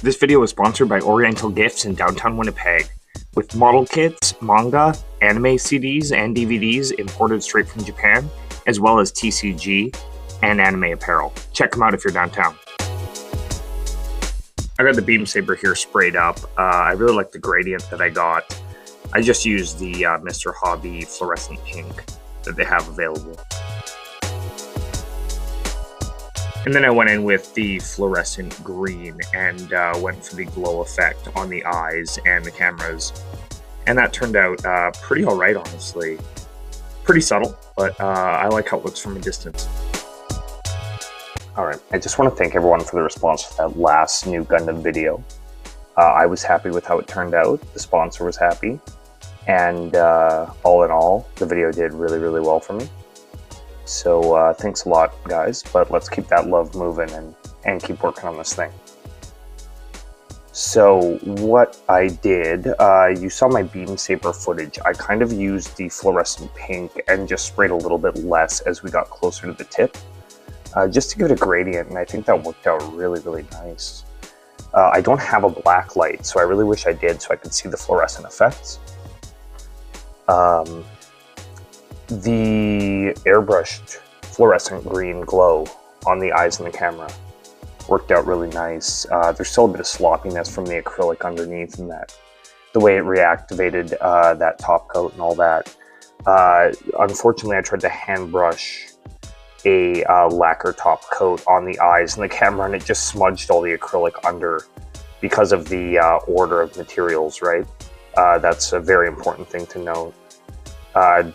This video is sponsored by Oriental Gifts in downtown Winnipeg, with model kits, manga, anime CDs, and DVDs imported straight from Japan, as well as TCG and anime apparel. Check them out if you're downtown. I got the beam saber here sprayed up. I really like the gradient that I got. I just used the Mr. Hobby fluorescent pink that they have available. And then I went in with the fluorescent green and went for the glow effect on the eyes and the cameras. And that turned out pretty alright, honestly. Pretty subtle, but I like how it looks from a distance. Alright, I just want to thank everyone for the response to that last Nu Gundam video. I was happy with how it turned out, the sponsor was happy, and all in all, the video did really, really well for me. So thanks a lot, guys, but let's keep that love moving and keep working on this thing. So what I did, you saw my beam saber footage. I kind of used the fluorescent pink and just sprayed a little bit less as we got closer to the tip, just to give it a gradient, and I think that worked out really, really nice. I don't have a black light, so I really wish I did so I could see the fluorescent effects. The airbrushed fluorescent green glow on the eyes and the camera worked out really nice. There's still a bit of sloppiness from the acrylic underneath and the way it reactivated that top coat and all that. Unfortunately, I tried to hand brush a lacquer top coat on the eyes and the camera, and it just smudged all the acrylic under because of the order of materials, right? That's a very important thing to note.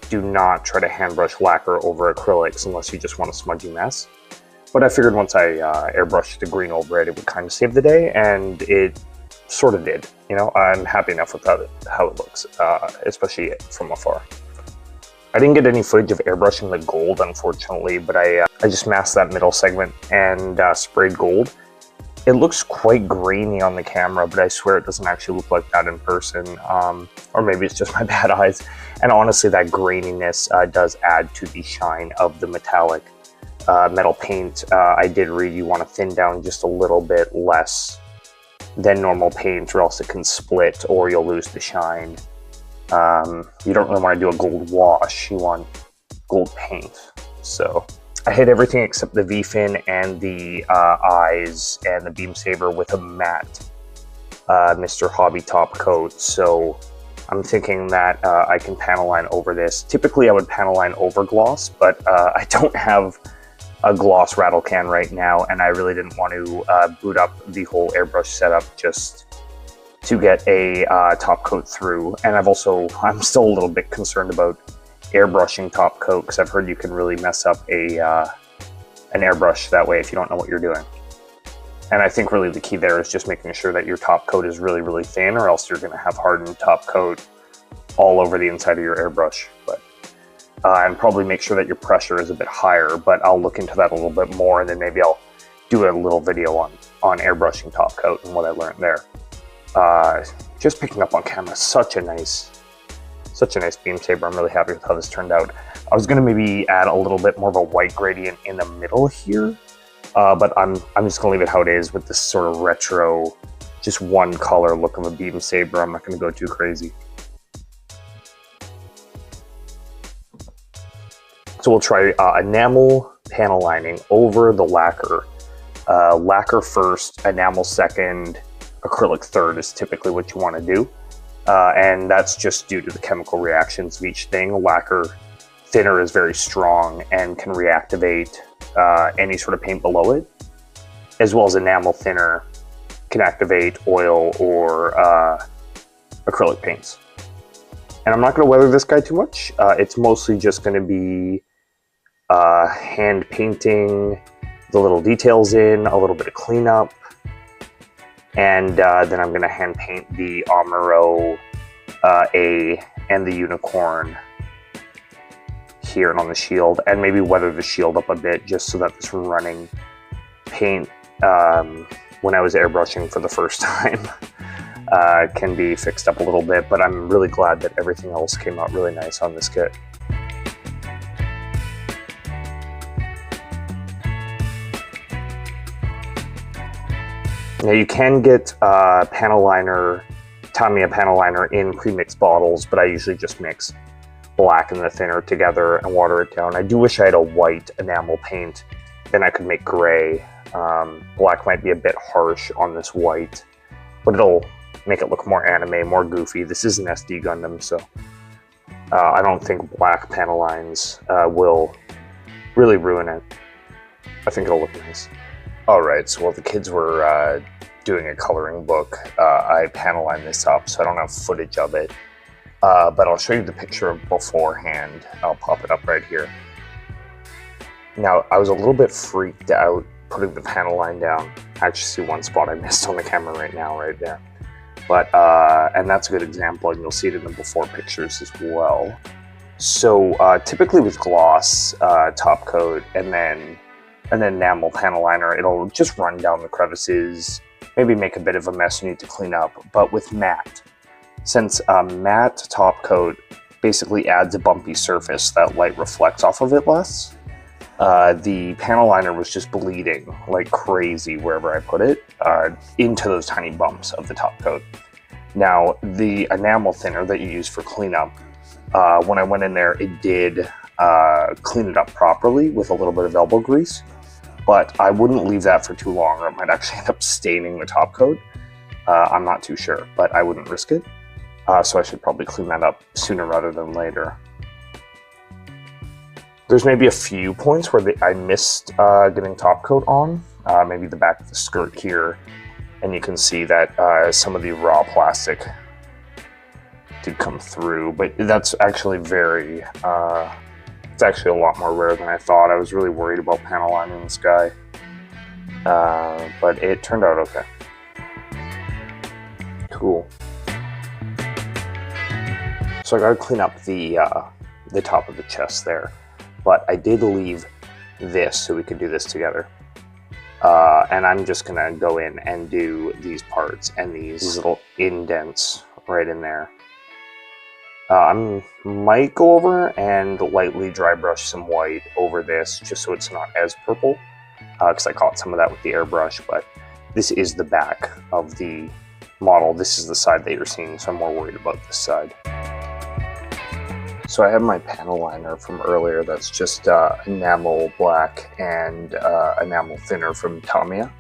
Do not try to hand brush lacquer over acrylics unless you just want a smudgy mess. But I figured once I airbrushed the green over it, it would kind of save the day, and it sort of did. You know, I'm happy enough with how it looks, especially from afar. I didn't get any footage of airbrushing the gold, unfortunately, but I just masked that middle segment and sprayed gold. It looks quite grainy on the camera, but I swear it doesn't actually look like that in person, or maybe it's just my bad eyes. And honestly, that graininess does add to the shine of the metallic metal paint. I did read you want to thin down just a little bit less than normal paint, or else it can split or you'll lose the shine. You don't really want to do a gold wash, you want gold paint. So I hit everything except the V-fin and the eyes and the beam saber with a matte Mr. Hobby top coat. So I'm thinking that I can panel line over this. Typically I would panel line over gloss, but I don't have a gloss rattle can right now, and I really didn't want to boot up the whole airbrush setup just to get a top coat through. And I'm still a little bit concerned about airbrushing top coat, because I've heard you can really mess up an airbrush that way if you don't know what you're doing. And I think really the key there is just making sure that your top coat is really, really thin, or else you're going to have hardened top coat all over the inside of your airbrush. But and probably make sure that your pressure is a bit higher, but I'll look into that a little bit more, and then maybe I'll do a little video on airbrushing top coat and what I learned there. Just picking up on camera, such a nice beam saber. I'm really happy with how this turned out. I was going to maybe add a little bit more of a white gradient in the middle here, but I'm just going to leave it how it is with this sort of retro, just one color look of a beam saber. I'm not going to go too crazy. So we'll try enamel panel lining over the lacquer. Lacquer first, enamel second, acrylic third is typically what you want to do. And that's just due to the chemical reactions of each thing. Lacquer thinner is very strong and can reactivate any sort of paint below it, as well as enamel thinner can activate oil or acrylic paints. And I'm not going to weather this guy too much. It's mostly just going to be hand painting the little details in, a little bit of cleanup, and then I'm going to hand paint the Amuro A and the unicorn here and on the shield, and maybe weather the shield up a bit just so that this running paint when I was airbrushing for the first time can be fixed up a little bit. But I'm really glad that everything else came out really nice on this kit. Now you can get panel liner, Tamiya panel liner in pre-mixed bottles, but I usually just mix black and the thinner together and water it down. I do wish I had a white enamel paint, then I could make gray. Black might be a bit harsh on this white, but it'll make it look more anime, more goofy. This is an SD Gundam, so I don't think black panel lines will really ruin it. I think it'll look nice. Alright, so while the kids were doing a coloring book, I panel lined this up, so I don't have footage of it. But I'll show you the picture of beforehand. I'll pop it up right here. Now, I was a little bit freaked out putting the panel line down. I actually see one spot I missed on the camera right now, right there. But, and that's a good example, and you'll see it in the before pictures as well. So, typically with gloss, top coat, and then enamel panel liner, it'll just run down the crevices, maybe make a bit of a mess you need to clean up. But with matte, since matte top coat basically adds a bumpy surface that light reflects off of it less, the panel liner was just bleeding like crazy wherever I put it into those tiny bumps of the top coat. Now, the enamel thinner that you use for cleanup, when I went in there, it did clean it up properly with a little bit of elbow grease, but I wouldn't leave that for too long or it might actually end up staining the top coat. I'm not too sure, but I wouldn't risk it. So I should probably clean that up sooner rather than later. There's maybe a few points where I missed getting top coat on, maybe the back of the skirt here, and you can see that some of the raw plastic did come through, but that's actually it's actually a lot more rare than I thought. I was really worried about panel lining this guy, but it turned out okay. Cool. So I gotta clean up the top of the chest there, but I did leave this so we could do this together. And I'm just gonna go in and do these parts and these little indents right in there. I might go over and lightly dry brush some white over this just so it's not as purple, because I caught some of that with the airbrush, but this is the back of the model. This is the side that you're seeing, so I'm more worried about this side. So I have my panel liner from earlier that's just enamel black and enamel thinner from Tamiya.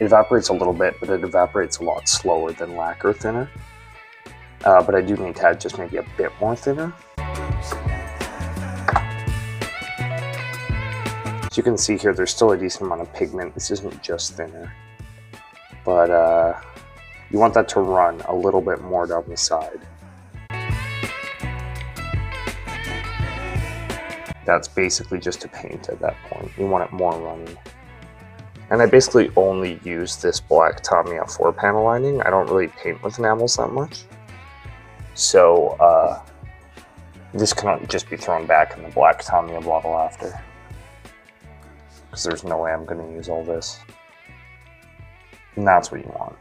It evaporates a little bit, but it evaporates a lot slower than lacquer thinner. But I do need to add just maybe a bit more thinner. As you can see here, there's still a decent amount of pigment. This isn't just thinner. But you want that to run a little bit more down the side. That's basically just a paint at that point. You want it more running. And I basically only use this black Tamiya for panel lining. I don't really paint with enamels that much. So this cannot just be thrown back in the black Tamiya bottle after, because there's no way I'm going to use all this. And that's what you want.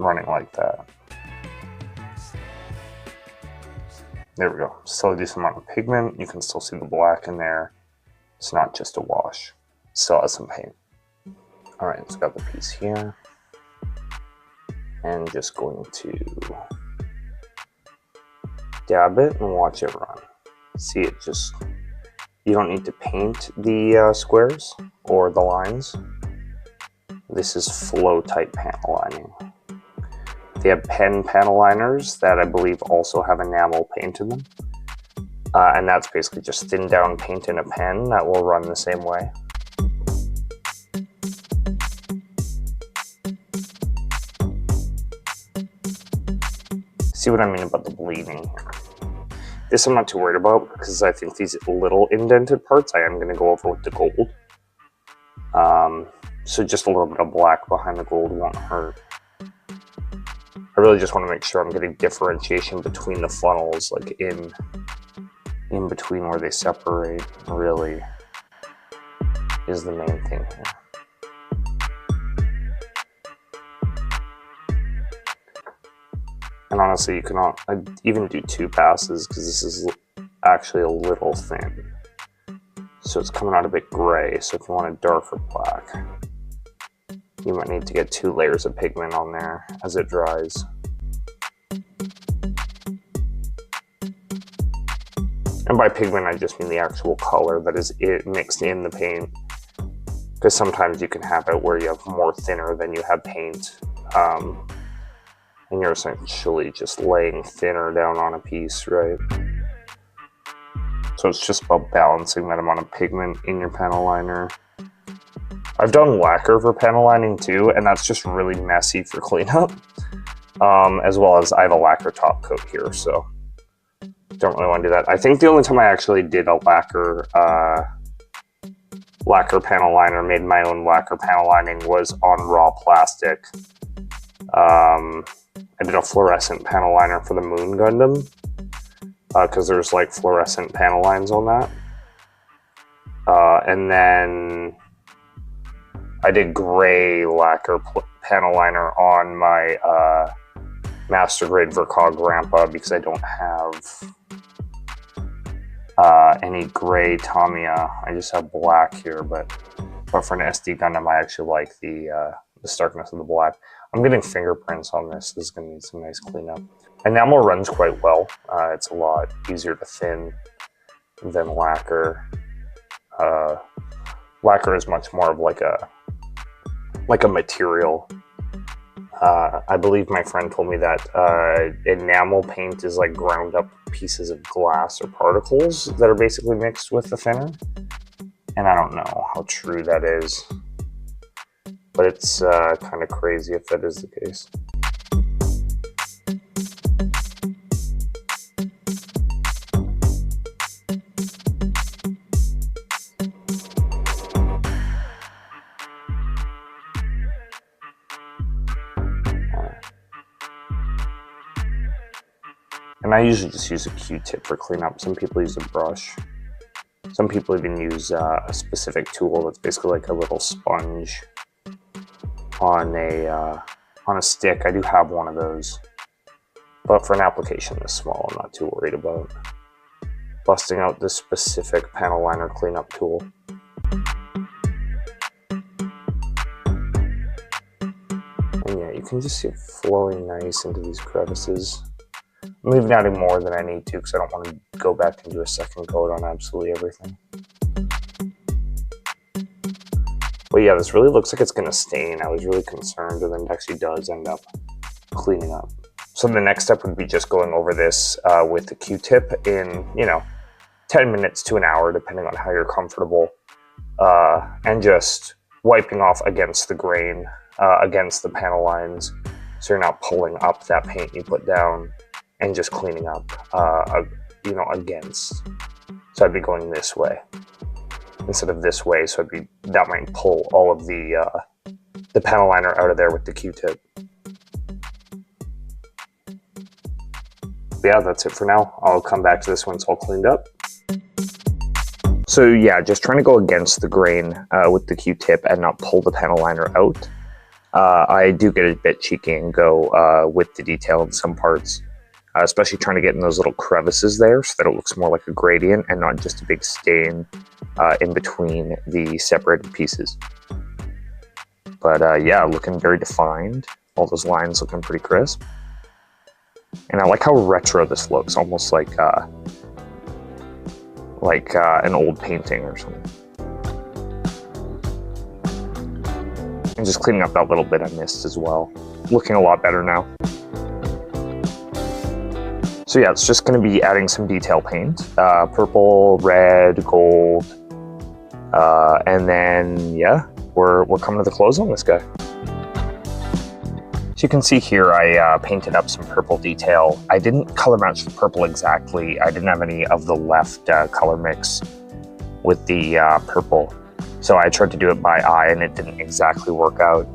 Running like that. There we go. Still a decent amount of pigment. You can still see the black in there. It's not just a wash. Still has some paint. Alright, so got the piece here. And just going to dab it and watch it run. See it just, you don't need to paint the squares or the lines. This is flow type panel lining. They have pen panel liners that I believe also have enamel paint in them. And that's basically just thinned down paint in a pen that will run the same way. See what I mean about the bleeding here. This I'm not too worried about because I think these little indented parts I am going to go over with the gold. So just a little bit of black behind the gold won't hurt. I really just want to make sure I'm getting differentiation between the funnels, like in between where they separate, really is the main thing here. And honestly, you cannot even do 2 passes because this is actually a little thin. So it's coming out a bit gray, so if you want a darker black, you might need to get 2 layers of pigment on there as it dries. And by pigment, I just mean the actual color that is mixed in the paint. Because sometimes you can have it where you have more thinner than you have paint. And you're essentially just laying thinner down on a piece, right? So it's just about balancing that amount of pigment in your panel liner. I've done lacquer for panel lining too, and that's just really messy for cleanup. As well as I have a lacquer top coat here, so don't really want to do that. I think the only time I actually did a lacquer panel liner, made my own lacquer panel lining, was on raw plastic. I did a fluorescent panel liner for the Moon Gundam, because there's like fluorescent panel lines on that. And then I did gray lacquer panel liner on my master grade Vercog Grandpa because I don't have any gray Tamiya. I just have black here, but for an SD Gundam, I actually like the starkness of the black. I'm getting fingerprints on this. This is going to need some nice cleanup. Enamel runs quite well. It's a lot easier to thin than lacquer. Lacquer is much more of like a material. I believe my friend told me that enamel paint is like ground up pieces of glass or particles that are basically mixed with the thinner. And I don't know how true that is, but it's kind of crazy if that is the case. And I usually just use a Q-tip for cleanup. Some people use a brush. Some people even use a specific tool that's basically like a little sponge on a stick. I do have one of those, but for an application this small, I'm not too worried about busting out this specific panel liner cleanup tool. And yeah, you can just see it flowing nice into these crevices. I'm even adding more than I need to because I don't want to go back and do a second coat on absolutely everything. But yeah, this really looks like it's going to stain. I was really concerned, and then it actually does end up cleaning up. So the next step would be just going over this with the Q-tip in, 10 minutes to an hour, depending on how you're comfortable, and just wiping off against the grain, against the panel lines, so you're not pulling up that paint you put down, and just cleaning up, against. So I'd be going this way instead of this way. So that might pull all of the panel liner out of there with the Q-tip. Yeah, that's it for now. I'll come back to this when it's all cleaned up. So yeah, just trying to go against the grain with the Q-tip and not pull the panel liner out. I do get a bit cheeky and go with the detail in some parts. Especially trying to get in those little crevices there so that it looks more like a gradient and not just a big stain in between the separated pieces. But yeah, looking very defined. All those lines looking pretty crisp. And I like how retro this looks, almost like an old painting or something. And just cleaning up that little bit I missed as well. Looking a lot better now. So yeah, it's just going to be adding some detail paint, purple, red, gold, and then yeah, we're coming to the close on this guy. So you can see here I painted up some purple detail. I didn't color match the purple exactly. I didn't have any of the left color mix with the purple, so I tried to do it by eye and it didn't exactly work out.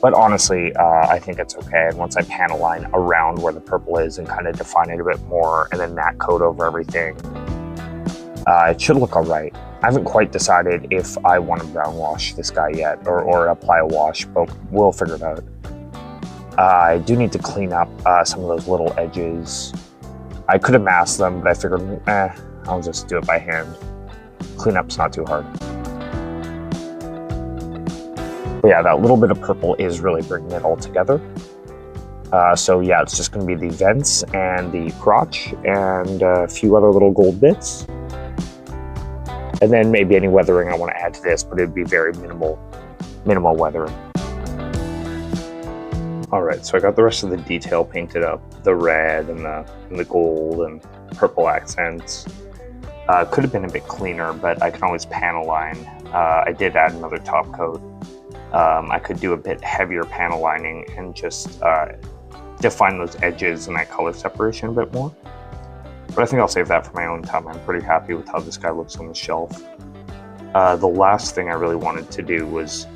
But honestly, I think it's okay. And once I panel line around where the purple is and kind of define it a bit more and then matte coat over everything, it should look all right. I haven't quite decided if I want to brown wash this guy yet or apply a wash, but we'll figure it out. I do need to clean up some of those little edges. I could have masked them, but I figured, I'll just do it by hand. cleanup's not too hard. But yeah, that little bit of purple is really bringing it all together. So yeah, it's just going to be the vents and the crotch and a few other little gold bits. And then maybe any weathering I want to add to this, but it'd be very minimal weathering. All right, so I got the rest of the detail painted up, the red and the gold and purple accents. Could have been a bit cleaner, but I can always panel line. I did add another top coat. I could do a bit heavier panel lining and just define those edges and that color separation a bit more. But I think I'll save that for my own time. I'm pretty happy with how this guy looks on the shelf. The last thing I really wanted to do was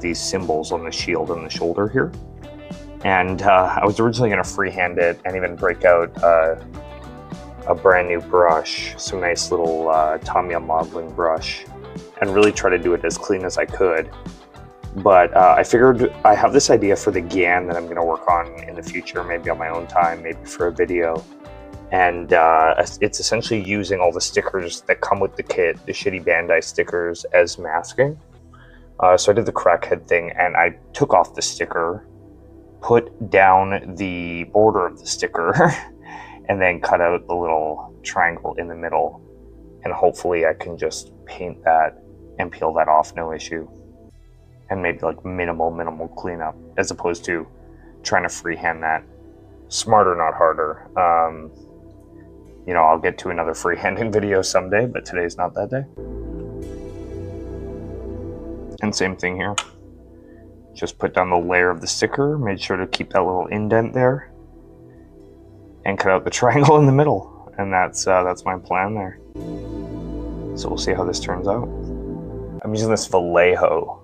these symbols on the shield and the shoulder here. And I was originally going to freehand it and even break out a brand new brush, some nice little Tamiya modeling brush, and really try to do it as clean as I could. But I figured I have this idea for the GAN that I'm going to work on in the future, maybe on my own time, maybe for a video. And it's essentially using all the stickers that come with the kit, the shitty Bandai stickers, as masking. So I did the crackhead thing and I took off the sticker, put down the border of the sticker, and then cut out the little triangle in the middle. And hopefully I can just paint that and peel that off, no issue. And maybe like minimal cleanup, as opposed to trying to freehand that. Smarter, not harder. You know, I'll get to another freehanding video someday, but today's not that day. And same thing here. Just put down the layer of the sticker, made sure to keep that little indent there, and cut out the triangle in the middle. And that's my plan there. So we'll see how this turns out. I'm using this Vallejo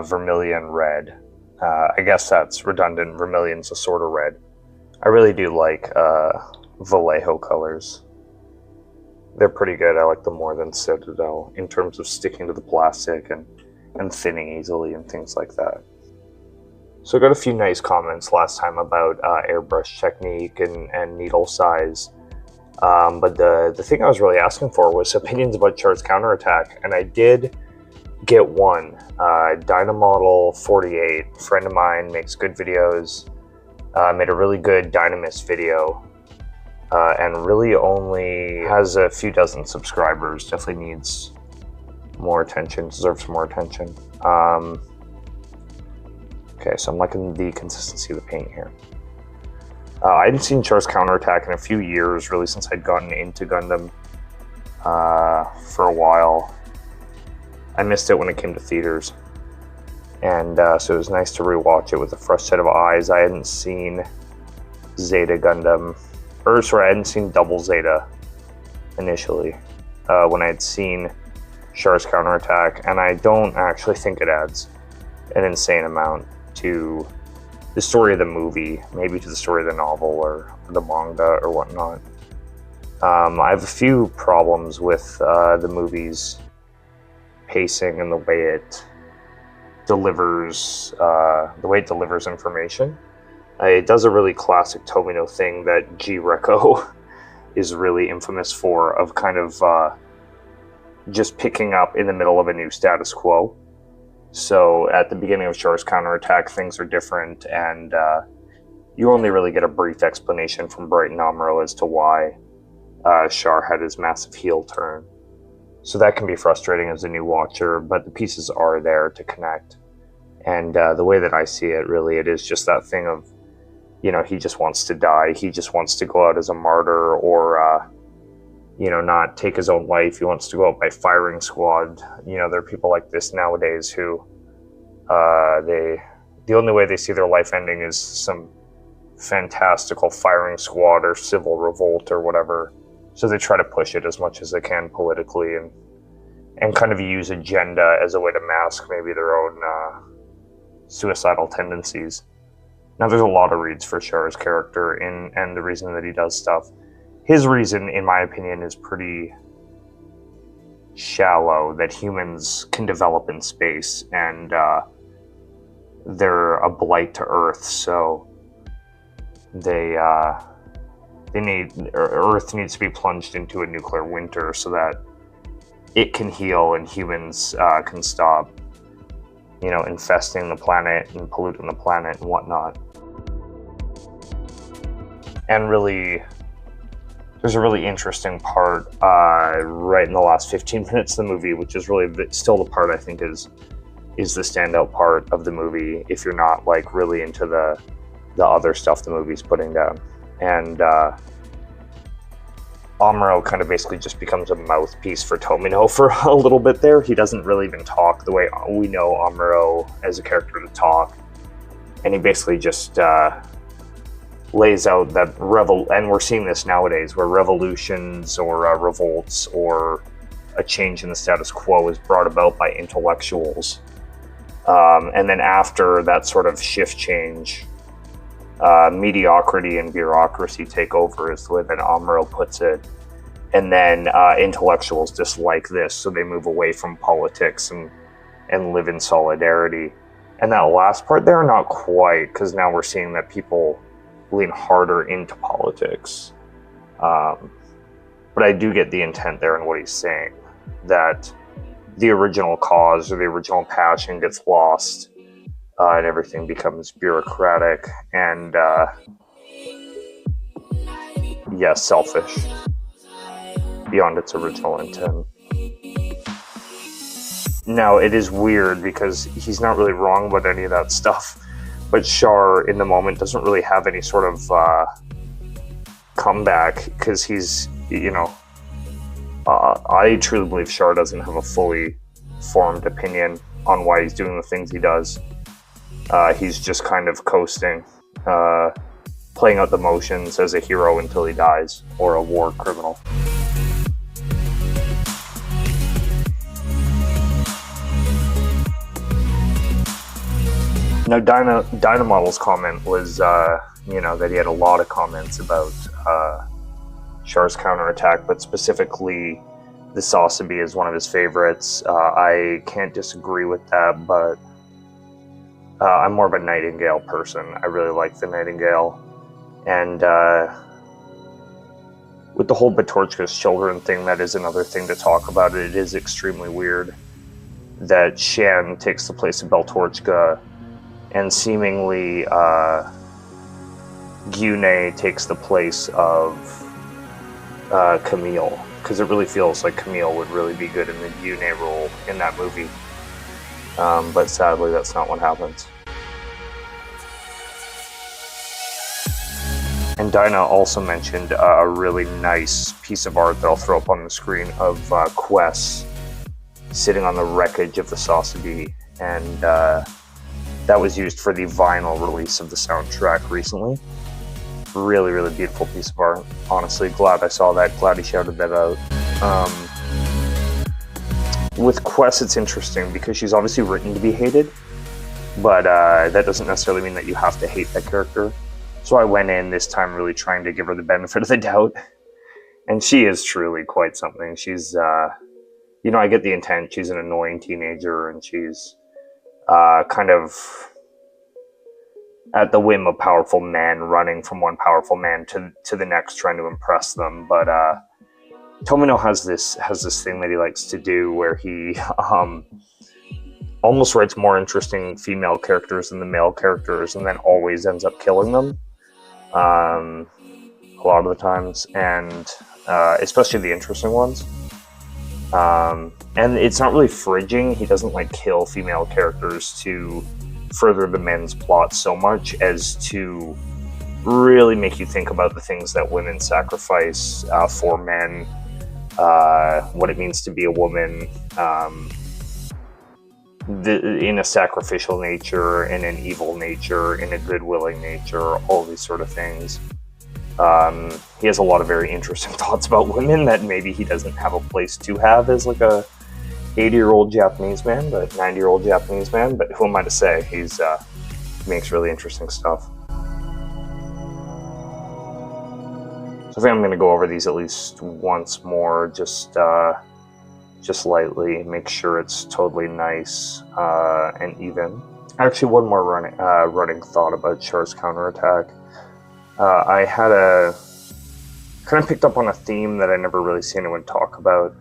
vermilion red. I guess that's redundant. Vermilion's a sort of red. I really do like Vallejo colors. They're pretty good. I like them more than Citadel in terms of sticking to the plastic and thinning easily and things like that. So I got a few nice comments last time about airbrush technique and needle size. But the thing I was really asking for was opinions about Char's Counterattack, and I did get one. Dynamodel 48, friend of mine, makes good videos, made a really good Dynamis video, and really only has a few dozen subscribers. Definitely needs more attention, deserves more attention. Okay, so I'm liking the consistency of the paint here. I hadn't seen Char's Counterattack in a few years, really, since I'd gotten into Gundam for a while. I missed it when it came to theaters, and so it was nice to rewatch it with a fresh set of eyes. I hadn't seen Zeta Gundam, or sorry, I hadn't seen Double Zeta initially when I had seen Char's Counterattack, and I don't actually think it adds an insane amount to the story of the movie, maybe to the story of the novel or the manga or whatnot. I have a few problems with the movie's pacing and the way it delivers information. It does a really classic Tomino thing that G Reco is really infamous for, of kind of just picking up in the middle of a new status quo. So at the beginning of Char's Counterattack, things are different, and you only really get a brief explanation from Bright and Amuro as to why Char had his massive heel turn. So that can be frustrating as a new watcher, but the pieces are there to connect. And the way that I see it, really, it is just that thing of, you know, he just wants to die. He just wants to go out as a martyr, or, you know, not take his own life. He wants to go out by firing squad. You know, there are people like this nowadays who, the only way they see their life ending is some fantastical firing squad or civil revolt or whatever. So they try to push it as much as they can politically and kind of use agenda as a way to mask maybe their own suicidal tendencies. Now, there's a lot of reads for Char's character and the reason that he does stuff. His reason, in my opinion, is pretty shallow, that humans can develop in space, and they're a blight to Earth, so Earth needs to be plunged into a nuclear winter so that it can heal and humans can stop, you know, infesting the planet and polluting the planet and whatnot. And really, there's a really interesting part right in the last 15 minutes of the movie, which is really still the part I think is the standout part of the movie if you're not like really into the other stuff the movie's putting down. And Amuro kind of basically just becomes a mouthpiece for Tomino for a little bit there. He doesn't really even talk the way we know Amuro as a character to talk. And he basically just lays out that and we're seeing this nowadays, where revolutions or revolts or a change in the status quo is brought about by intellectuals. And then after that sort of shift change, mediocrity and bureaucracy take over is the way that Amuro puts it. And then intellectuals dislike this, so they move away from politics and live in solidarity. And that last part there, not quite, because now we're seeing that people lean harder into politics. But I do get the intent there in what he's saying, that the original cause or the original passion gets lost and everything becomes bureaucratic and, selfish beyond its original intent. Now, it is weird because he's not really wrong about any of that stuff. But Char, in the moment, doesn't really have any sort of comeback because he's, you know, I truly believe Char doesn't have a fully formed opinion on why he's doing the things he does. He's just kind of coasting, playing out the motions as a hero until he dies, or a war criminal. Now, Dynamodel's comment was, that he had a lot of comments about Char's counterattack, but specifically the Sasabi is one of his favorites. I can't disagree with that, but I'm more of a Nightingale person. I really like the Nightingale. And with the whole Batorchka's children thing, that is another thing to talk about. It is extremely weird that Shan takes the place of Beltorchka, and seemingly Gyune takes the place of Camille, because it really feels like Camille would really be good in the Gyune role in that movie. But sadly, that's not what happens. And Dinah also mentioned a really nice piece of art that I'll throw up on the screen of Quess sitting on the wreckage of the Sasabi, and that was used for the vinyl release of the soundtrack recently. Really, really beautiful piece of art. Honestly, glad I saw that. Glad he shouted that out. With Quess, it's interesting because she's obviously written to be hated, but that doesn't necessarily mean that you have to hate that character. So I went in this time really trying to give her the benefit of the doubt. And she is truly quite something. She's, I get the intent. She's an annoying teenager, and she's kind of at the whim of powerful men, running from one powerful man to the next, trying to impress them. But Tomino has this thing that he likes to do where he almost writes more interesting female characters than the male characters, and then always ends up killing them a lot of the times, and especially the interesting ones. And it's not really fridging. He doesn't like kill female characters to further the men's plot so much as to really make you think about the things that women sacrifice for men, what it means to be a woman, in a sacrificial nature, in an evil nature, in a good-willing nature, all these sort of things. He has a lot of very interesting thoughts about women that maybe he doesn't have a place to have as like a 80-year-old Japanese man, but 90-year-old Japanese man. But who am I to say? He makes really interesting stuff. So I think I'm going to go over these at least once more, just lightly, make sure it's totally nice and even. Actually, one more running thought about Char's counterattack. I had kind of picked up on a theme that I never really see anyone talk about,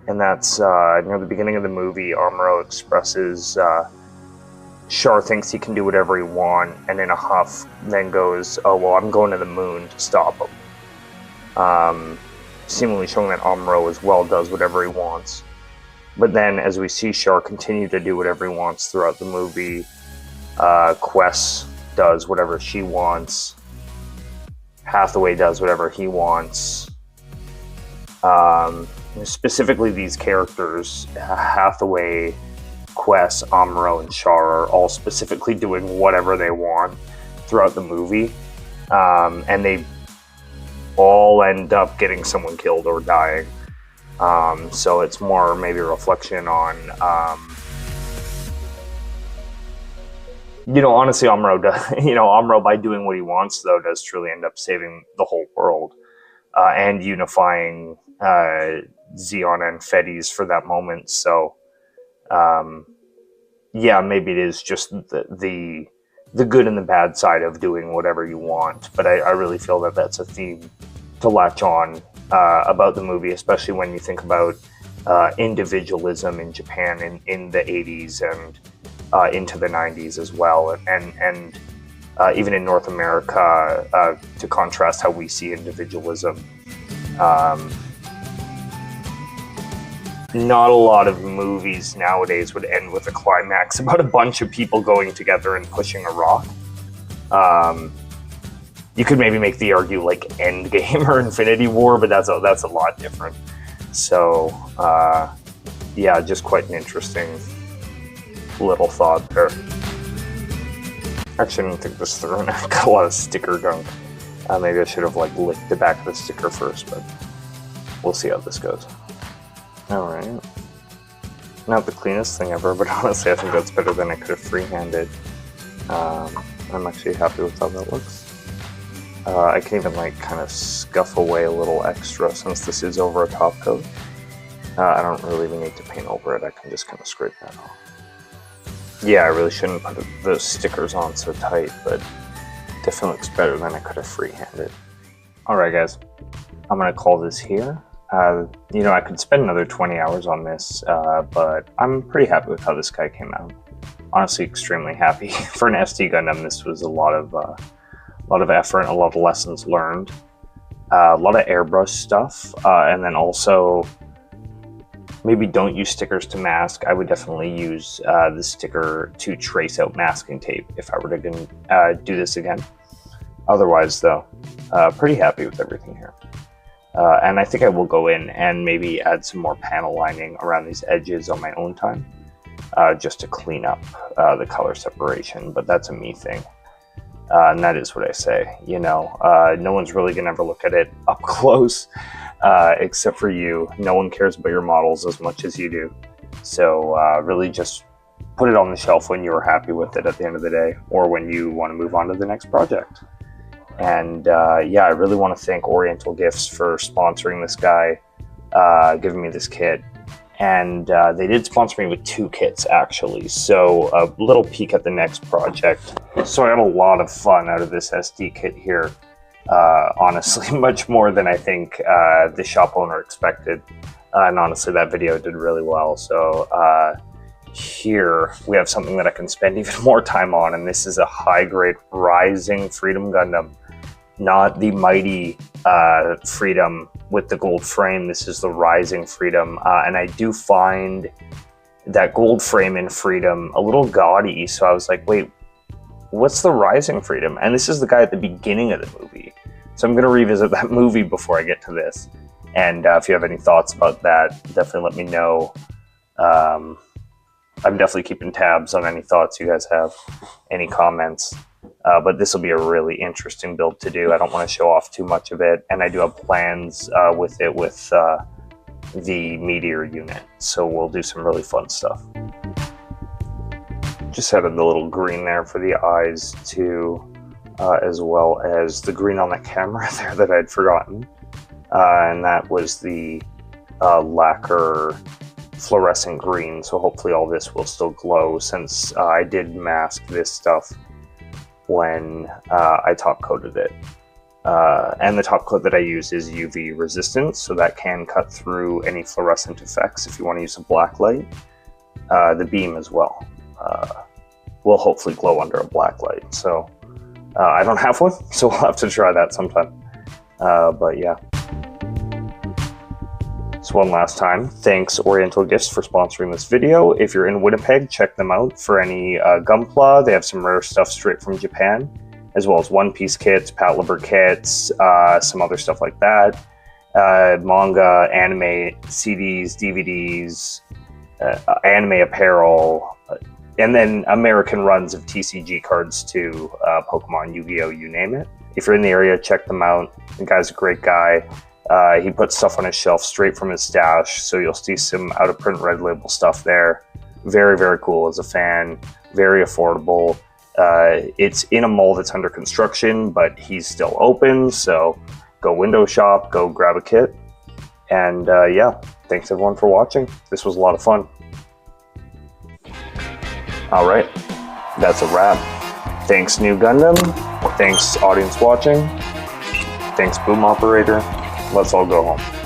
And that's near the beginning of the movie. Amuro expresses Char thinks he can do whatever he wants, and in a huff then goes, "Oh well, I'm going to the moon to stop him." Seemingly showing that Amuro as well does whatever he wants. But then, as we see Char continue to do whatever he wants throughout the movie, Quess does whatever she wants. Hathaway does whatever he wants. Specifically, these characters, Hathaway, Quess, Amuro, and Char, are all specifically doing whatever they want throughout the movie. And they all end up getting someone killed or dying. So it's more maybe a reflection on, honestly, Amuro does, Amuro, by doing what he wants, though, does truly end up saving the whole world, and unifying, Zeon and Fedes for that moment. So, yeah, maybe it is just the good and the bad side of doing whatever you want. But I really feel that that's a theme to latch on about the movie, especially when you think about individualism in Japan in the 80s and into the 90s as well, and even in North America, to contrast how we see individualism. Not a lot of movies nowadays would end with a climax about a bunch of people going together and pushing a rock. You could maybe make the argue like Endgame or Infinity War, but that's a lot different. So, yeah, just quite an interesting little thought there. Actually, I didn't think this through, and I've got a lot of sticker gunk. Maybe I should have licked the back of the sticker first, but we'll see how this goes. Alright. Not the cleanest thing ever, but honestly I think that's better than I could have freehanded. I'm actually happy with how that looks. I can even kind of scuff away a little extra since this is over a top coat. I don't really even need to paint over it, I can just kind of scrape that off. Yeah, I really shouldn't put those stickers on so tight, but definitely looks better than I could have freehanded. Alright guys, I'm going to call this here. I could spend another 20 hours on this, but I'm pretty happy with how this guy came out. Honestly, extremely happy. For an SD Gundam, this was a lot of effort, a lot of lessons learned, a lot of airbrush stuff, and then also maybe don't use stickers to mask. I would definitely use the sticker to trace out masking tape if I were to do this again. Otherwise, though, pretty happy with everything here. And I think I will go in and maybe add some more panel lining around these edges on my own time, just to clean up the color separation, but that's a me thing. And that is what I say, no one's really gonna ever look at it up close, except for you. No one cares about your models as much as you do. So really just put it on the shelf when you're happy with it at the end of the day, or when you want to move on to the next project. And yeah, I really want to thank Oriental Gifts for sponsoring this guy, giving me this kit. And they did sponsor me with 2 kits, actually. So a little peek at the next project. So I got a lot of fun out of this SD kit here. Honestly, much more than I think the shop owner expected. And honestly, that video did really well. So here we have something that I can spend even more time on. And this is a high-grade Rising Freedom Gundam. Not the mighty Freedom with the gold frame. This is the Rising Freedom. And I do find that gold frame in Freedom a little gaudy. So I was like, wait, what's the Rising Freedom? And this is the guy at the beginning of the movie. So I'm going to revisit that movie before I get to this. And if you have any thoughts about that, definitely let me know. I'm definitely keeping tabs on any thoughts you guys have, any comments. But this will be a really interesting build to do. I don't want to show off too much of it, and I do have plans with it with the Meteor unit, so we'll do some really fun stuff. Just added the little green there for the eyes too, as well as the green on the camera there that I'd forgotten, and that was the lacquer fluorescent green, so hopefully all this will still glow since I did mask this stuff when I top coated it. And the top coat that I use is UV resistant, so that can cut through any fluorescent effects if you want to use a black light. The beam as well will hopefully glow under a black light. So I don't have one, so we'll have to try that sometime. But yeah. So one last time, thanks Oriental Gifts for sponsoring this video. If you're in Winnipeg, check them out for any Gunpla. They have some rare stuff straight from Japan, as well as one-piece kits, Patlabor kits, some other stuff like that. Manga, anime, CDs, DVDs, anime apparel, and then American runs of TCG cards too, Pokemon, Yu-Gi-Oh, you name it. If you're in the area, check them out. The guy's a great guy. He puts stuff on his shelf straight from his stash, so you'll see some out-of-print red label stuff there. Very, very cool as a fan, very affordable. It's in a mall that's under construction, but he's still open, so go window shop, go grab a kit. And yeah, thanks everyone for watching. This was a lot of fun. All right, that's a wrap. Thanks Nu Gundam, thanks audience watching, thanks boom operator. Let's all go home.